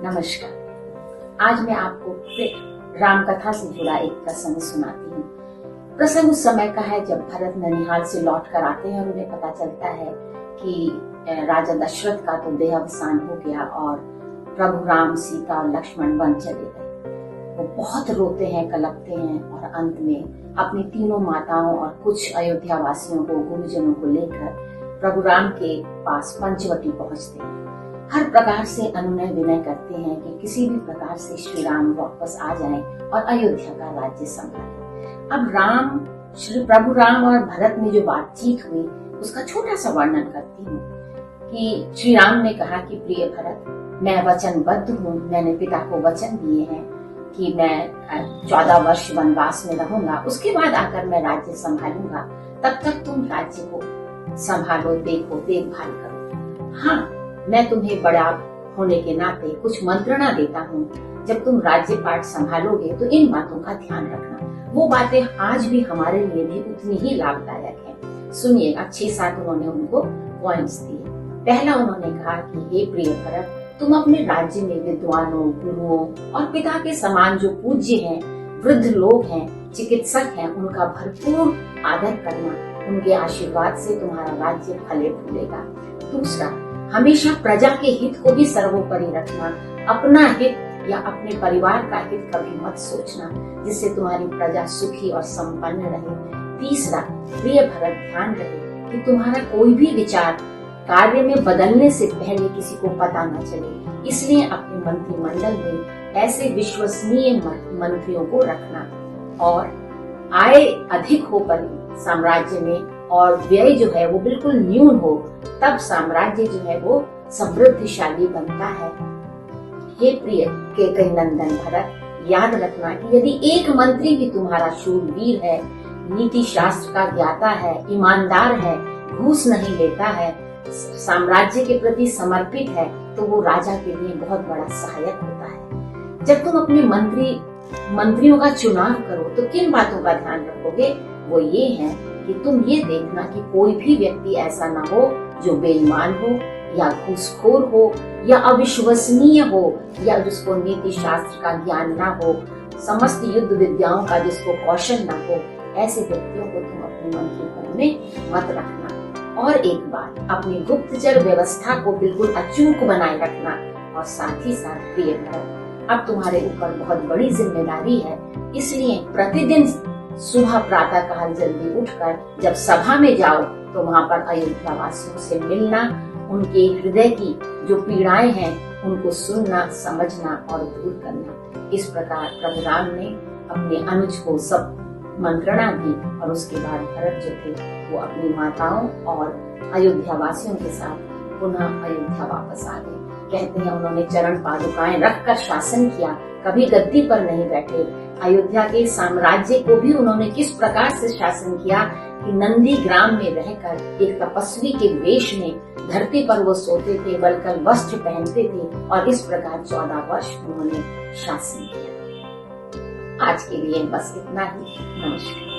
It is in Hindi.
नमस्कार। आज मैं आपको फिर राम कथा से जुड़ा एक प्रसंग सुनाती हूँ। प्रसंग उस समय का है जब भरत ननिहाल से लौट कर आते हैं और उन्हें पता चलता है कि राजा दशरथ का तो देहावसान हो गया और प्रभु राम, सीता और लक्ष्मण वन चले गए। वो बहुत रोते हैं, कलपते हैं और अंत में अपनी तीनों माताओं और कुछ अयोध्या वासियों को, गुरुजनों को लेकर प्रभु राम के पास पंचवटी पहुंचते हैं। हर प्रकार से अनुनय विनय करते हैं कि किसी भी प्रकार से श्री राम वापस आ जाएं और अयोध्या का राज्य संभालें। अब श्री प्रभु राम और भरत में जो बातचीत हुई उसका छोटा सा वर्णन करती हूँ कि श्री राम ने कहा कि प्रिय भरत, मैं वचनबद्ध हूँ। मैंने पिता को वचन दिए हैं कि मैं 14 वर्ष वनवास में रहूंगा, उसके बाद आकर मैं राज्य संभालूंगा। तब तक तुम राज्य को संभालो, देखो, देखभाल करो। हाँ, मैं तुम्हें बड़ा होने के नाते कुछ मंत्रणा देता हूँ। जब तुम राज्य पाठ संभालोगे तो इन बातों का ध्यान रखना। वो बातें आज भी हमारे लिए भी उतनी ही लाभदायक हैं। सुनिएगा। 6-7 उन्होंने उनको पॉइंट्स दिए। पहला उन्होंने कहा कि हे प्रिय भरत, तुम अपने राज्य में विद्वानों, गुरुओं और पिता के समान जो पूज्य हैं, वृद्ध लोग हैं, चिकित्सक हैं, उनका भरपूर आदर करना। उनके आशीर्वाद से तुम्हारा राज्य फले फूलेगा। दूसरा, हमेशा प्रजा के हित को भी सर्वोपरि रखना। अपना हित या अपने परिवार का हित कभी मत सोचना, जिससे तुम्हारी प्रजा सुखी और संपन्न रहे। तीसरा, प्रिय भरत, ध्यान रहे कि तुम्हारा कोई भी विचार कार्य में बदलने से पहले किसी को पता न चले। इसलिए अपने मंत्रिमंडल में ऐसे विश्वसनीय मंत्रियों को रखना और आय अधिक हो पर साम्राज्य में और व्यय जो है वो बिल्कुल न्यून हो, तब साम्राज्य जो है वो समृद्धिशाली बनता है। हे प्रिय कैकेयी नंदन भरत, याद रखना कि यदि एक मंत्री भी तुम्हारा शूरवीर है, नीति शास्त्र का ज्ञाता है, ईमानदार है, घूस नहीं लेता है, साम्राज्य के प्रति समर्पित है, तो वो राजा के लिए बहुत बड़ा सहायक होता है। जब तुम अपने मंत्रियों का चुनाव करो तो किन बातों का ध्यान रखोगे? वो ये है कि तुम ये देखना कि कोई भी व्यक्ति ऐसा ना हो जो बेईमान हो या घूसखोर हो या अविश्वसनीय हो या जिसको नीति शास्त्र का ज्ञान ना हो, समस्त युद्ध विद्याओं का जिसको कौशल ना हो। ऐसे व्यक्तियों को तुम अपने मंत्रिगण में मत रखना। और एक बात, अपनी गुप्तचर व्यवस्था को बिल्कुल अचूक बनाए रखना। और साथ ही साथ प्रिय भरत, अब तुम्हारे ऊपर बहुत बड़ी जिम्मेदारी है, इसलिए प्रतिदिन सुबह प्रातः काल जल्दी उठकर जब सभा में जाओ तो वहाँ पर अयोध्या वासियों से मिलना, उनके हृदय की जो पीड़ाएं हैं उनको सुनना, समझना और दूर करना। इस प्रकार प्रभु राम ने अपने अनुज को सब मंत्रणा दी और उसके बाद भरत जो थे वो अपनी माताओं और अयोध्या वासियों के साथ पुनः अयोध्या वापस आ गए। कहते हैं उन्होंने चरण पादुकाएं रखकर शासन किया, कभी गद्दी पर नहीं बैठे। अयोध्या के साम्राज्य को भी उन्होंने किस प्रकार से शासन किया कि नंदी ग्राम में रहकर एक तपस्वी के वेश में धरती पर वो सोते थे, वल्कल वस्त्र पहनते थे और इस प्रकार 14 वर्ष उन्होंने शासन किया। आज के लिए बस इतना ही। नमस्कार।